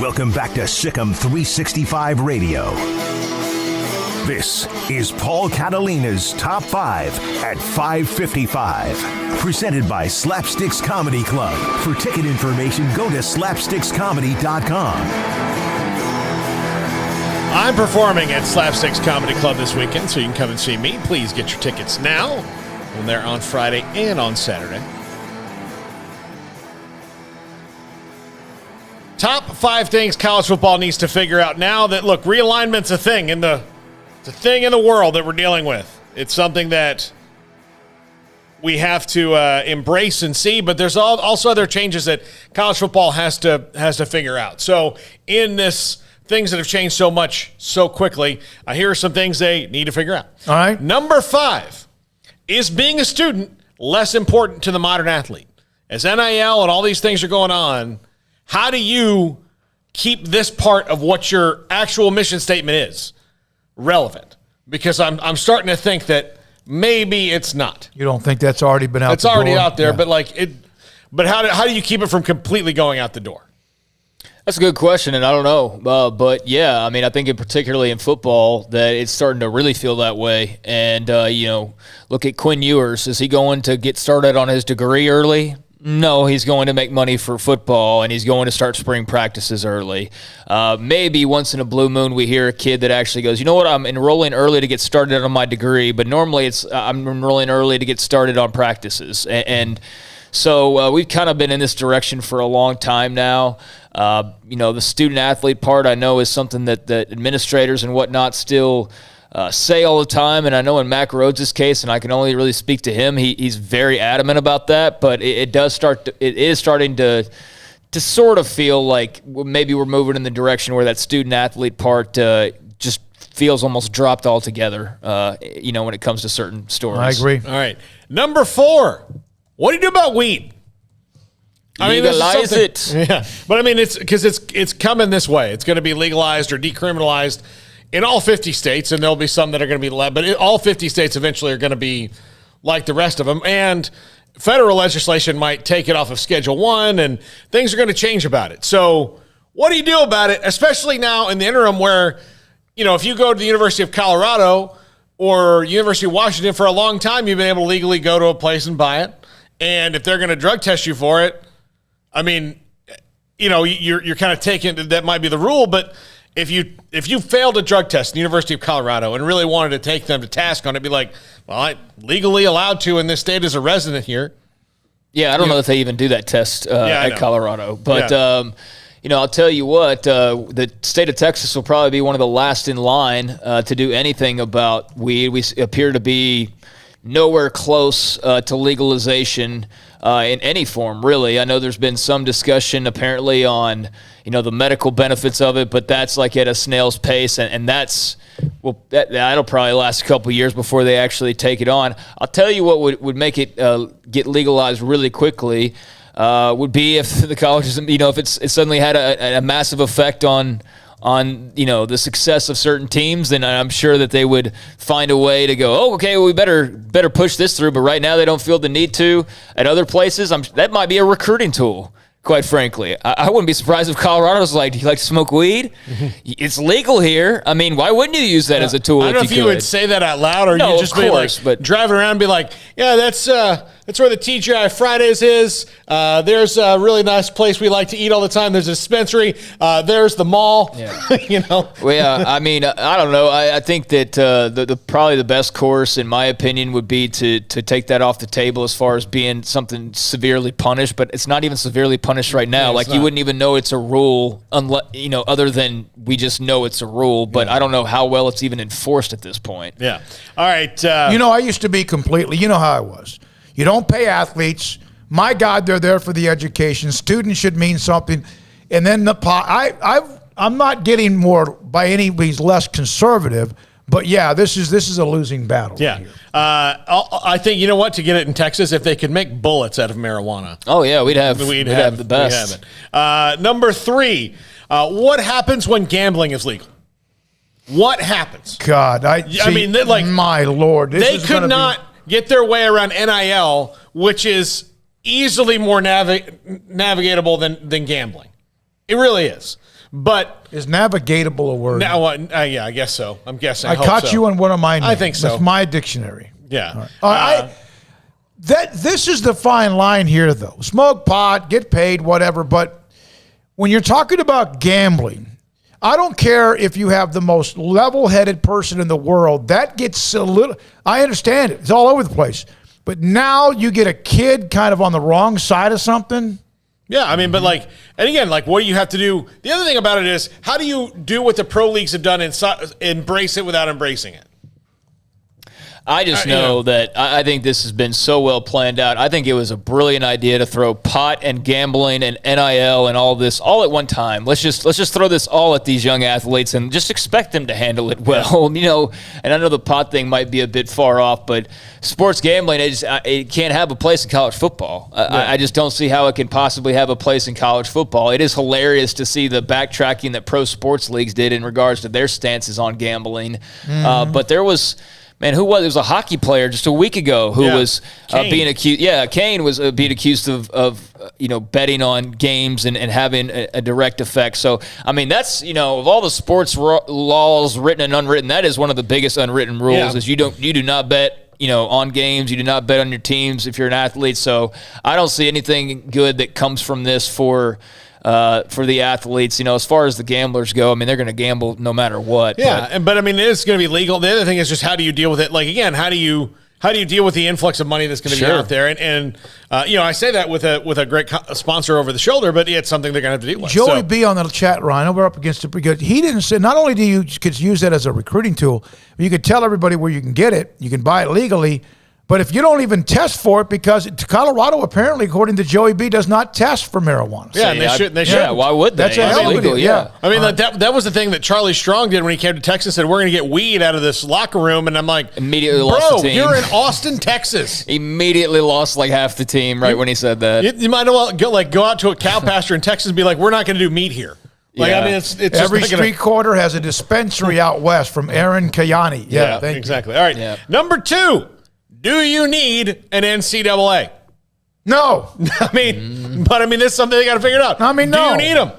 Welcome back to SicEm365 Radio. This is Paul Catalina's Top 5 at 5:55. Presented by Slapsticks Comedy Club. For ticket information, go to slapstickscomedy.com. I'm performing at Slapsticks Comedy Club this weekend, so you can come and see me. Please get your tickets now. I'm there on Friday and on Saturday. Top 5 things college football needs to figure out now that, look, realignment's a thing in the world that we're dealing with. It's something that we have to embrace and see, but there's also other changes that college football has to figure out. So in this, things that have changed so much so quickly, here are some things they need to figure out. All right. Number 5, is being a student less important to the modern athlete? As NIL and all these things are going on, how do you keep this part of what your actual mission statement is relevant? Because I'm starting to think that maybe it's not. You don't think that's already been out? It's already out there, yeah. but how do you keep it from completely going out the door? That's a good question, and I don't know. But, yeah, I mean, I think particularly in football that it's starting to really feel that way. And, look at Quinn Ewers. Is he going to get started on his degree early? No, he's going to make money for football, and he's going to start spring practices early. Maybe once in a blue moon we hear a kid that actually goes, you know what, I'm enrolling early to get started on my degree, but normally I'm enrolling early to get started on practices. And so we've kind of been in this direction for a long time now. The student-athlete part I know is something that administrators and whatnot still say all the time, and I know in Mac Rhodes' case, and I can only really speak to him, he's very adamant about that, but it is starting to sort of feel like maybe we're moving in the direction where that student-athlete part just feels almost dropped altogether, when it comes to certain stories. I agree. All right. Number 4, what do you do about weed? Legalize it. Yeah, but it's because it's coming this way. It's going to be legalized or decriminalized in all 50 states, and there'll be some that are going to be led, but all 50 states eventually are going to be like the rest of them. And federal legislation might take it off of Schedule 1, and things are going to change about it. So what do you do about it, especially now in the interim where, if you go to the University of Colorado or University of Washington for a long time, you've been able to legally go to a place and buy it. And if they're going to drug test you for it, you're kind of taking, that might be the rule, but if you failed a drug test in the University of Colorado and really wanted to take them to task on it, be like, well, I'm legally allowed to in this state as a resident here. Yeah, I don't know if they even do that test at Colorado. But, I'll tell you what, the state of Texas will probably be one of the last in line to do anything about weed. We appear to be nowhere close to legalization in any form, really. I know there's been some discussion apparently on, the medical benefits of it, but that's like at a snail's pace, and that'll probably last a couple of years before they actually take it on. I'll tell you what would make it get legalized really quickly would be if the colleges, if it suddenly had a massive effect on the success of certain teams, then I'm sure that they would find a way to go, okay, well, we better push this through. But right now they don't feel the need to. At other places, that might be a recruiting tool, quite frankly. I wouldn't be surprised if Colorado's like, do you like to smoke weed? It's legal here. Why wouldn't you use that as a tool? I don't know if you would say that out loud, or you just be like driving around and be like, yeah, that's where the TGI Fridays is. There's a really nice place we like to eat all the time. There's a dispensary. There's the mall. Yeah. Well, yeah, I don't know. I think that probably the best course, in my opinion, would be to take that off the table as far as being something severely punished. But it's not even severely punished right now. You wouldn't even know it's a rule, unless other than we just know it's a rule. But I don't know how well it's even enforced at this point. Yeah. All right. I used to be completely. You know how I was. You don't pay athletes. My God, they're there for the education. Students should mean something. And then I'm not getting more by any means less conservative, but yeah, this is a losing battle. Yeah. Right here. I think, to get it in Texas, if they could make bullets out of marijuana. Oh yeah, we'd have the best. We'd have it. Number 3, what happens when gambling is legal? What happens? God, my Lord, they could not get their way around NIL, which is easily more navigatable than gambling. It really is. But is navigatable a word? Now, yeah, I guess so. I'm guessing. I caught you on one of my names. I think so. That's my dictionary. Yeah. All right. This is the fine line here, though. Smoke pot, get paid, whatever. But when you're talking about gambling, I don't care if you have the most level-headed person in the world. That gets a little. I understand it. It's all over the place. But now you get a kid kind of on the wrong side of something. Yeah, I mean, but and again, what do you have to do? The other thing about it is, how do you do what the pro leagues have done and embrace it without embracing it? I just know that I think this has been so well planned out. I think it was a brilliant idea to throw pot and gambling and NIL and all this all at one time. Let's just throw this all at these young athletes and just expect them to handle it well. And I know the pot thing might be a bit far off, but sports gambling, it can't have a place in college football. I just don't see how it can possibly have a place in college football. It is hilarious to see the backtracking that pro sports leagues did in regards to their stances on gambling. But there was... Man, who was it? It was a hockey player just a week ago who was being accused. Yeah, Kane was being accused of betting on games and having a direct effect. So, I mean, that's, of all the sports laws, written and unwritten, that is one of the biggest unwritten rules is you do not bet on games. You do not bet on your teams if you're an athlete. So I don't see anything good that comes from this for the athletes. As far as the gamblers go, I mean, they're going to gamble no matter what. Yeah, but I mean, it's going to be legal. The other thing is just how do you deal with it? Again, how do you deal with the influx of money that's going to be out there? And I say that with a great sponsor over the shoulder, but it's something they're going to have to deal with. Joey B on the chat, Ryan, we're up against it pretty good. He didn't say, not only do you could use that as a recruiting tool, but you could tell everybody where you can get it. You can buy it legally. But if you don't even test for it, because Colorado apparently, according to Joey B, does not test for marijuana. Yeah, and they shouldn't. Yeah, why would they? That's a hell of a deal. Yeah. I mean, that was the thing that Charlie Strong did when he came to Texas. Said we're going to get weed out of this locker room, and I'm like, immediately lost the team. You're in Austin, Texas. Immediately lost half the team when he said that. You might as well go out to a cow pasture in Texas and be like, we're not going to do meat here. I mean, it's every street corner has a dispensary out west from Aaron Kayani. Yeah, exactly. All right, number 2. Do you need an NCAA? No. I mean, this is something they got to figure out. No. Do you need them?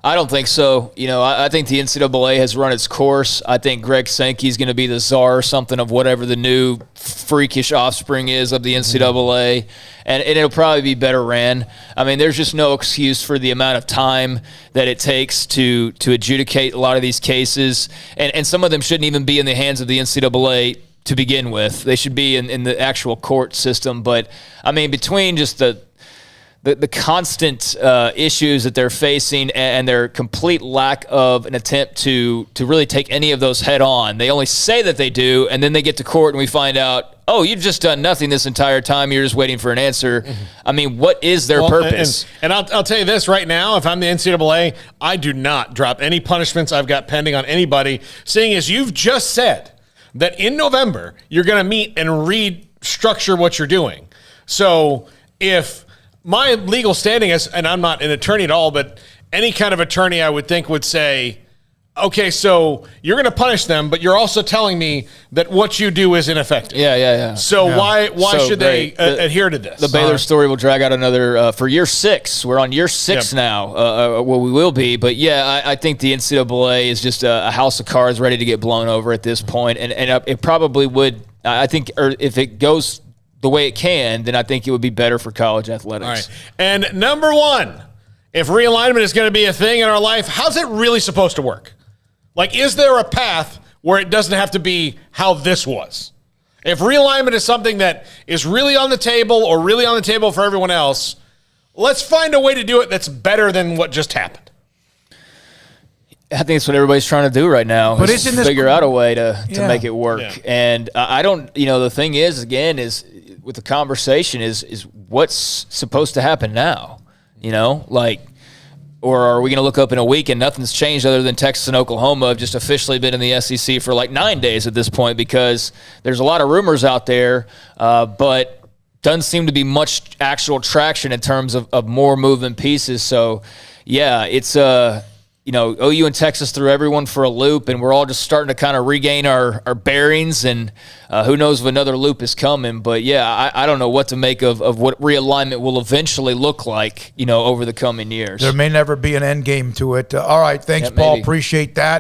I don't think so. I think the NCAA has run its course. I think Greg Sankey's going to be the czar or something of whatever the new freakish offspring is of the NCAA, and it'll probably be better ran. I mean, there's just no excuse for the amount of time that it takes to adjudicate a lot of these cases, and some of them shouldn't even be in the hands of the NCAA to begin with. They should be in the actual court system. But, I mean, between just the constant issues that they're facing and their complete lack of an attempt to really take any of those head on, they only say that they do, and then they get to court and we find out, oh, you've just done nothing this entire time. You're just waiting for an answer. Mm-hmm. I mean, what is their purpose? And I'll tell you this right now, if I'm the NCAA, I do not drop any punishments I've got pending on anybody, seeing as you've just said that in November, you're going to meet and restructure what you're doing. So if my legal standing is, and I'm not an attorney at all, but any kind of attorney I would think would say, okay, so you're going to punish them, but you're also telling me that what you do is ineffective. Yeah. So why should they adhere to this? The Baylor story will drag out another for year 6. We're on year 6 now. Well, we will be, but I think the NCAA is just a house of cards ready to get blown over at this point, and it probably would. I think, or if it goes the way it can, then I think it would be better for college athletics. All right. And number 1, if realignment is going to be a thing in our life, how's it really supposed to work? Is there a path where it doesn't have to be how this was? If realignment is something that is really on the table or really on the table for everyone else, let's find a way to do it that's better than what just happened. I think it's what everybody's trying to do right now. But is figure out a way to make it work. Yeah. And I don't, the thing is, again, is with the conversation is what's supposed to happen now, or are we going to look up in a week and nothing's changed other than Texas and Oklahoma have just officially been in the SEC for 9 days at this point, because there's a lot of rumors out there, but doesn't seem to be much actual traction in terms of more moving pieces. So, yeah, it's OU and Texas threw everyone for a loop, and we're all just starting to kind of regain our bearings, and who knows if another loop is coming. But, yeah, I don't know what to make of what realignment will eventually look like, over the coming years. There may never be an end game to it. All right, thanks, Paul. Maybe. Appreciate that.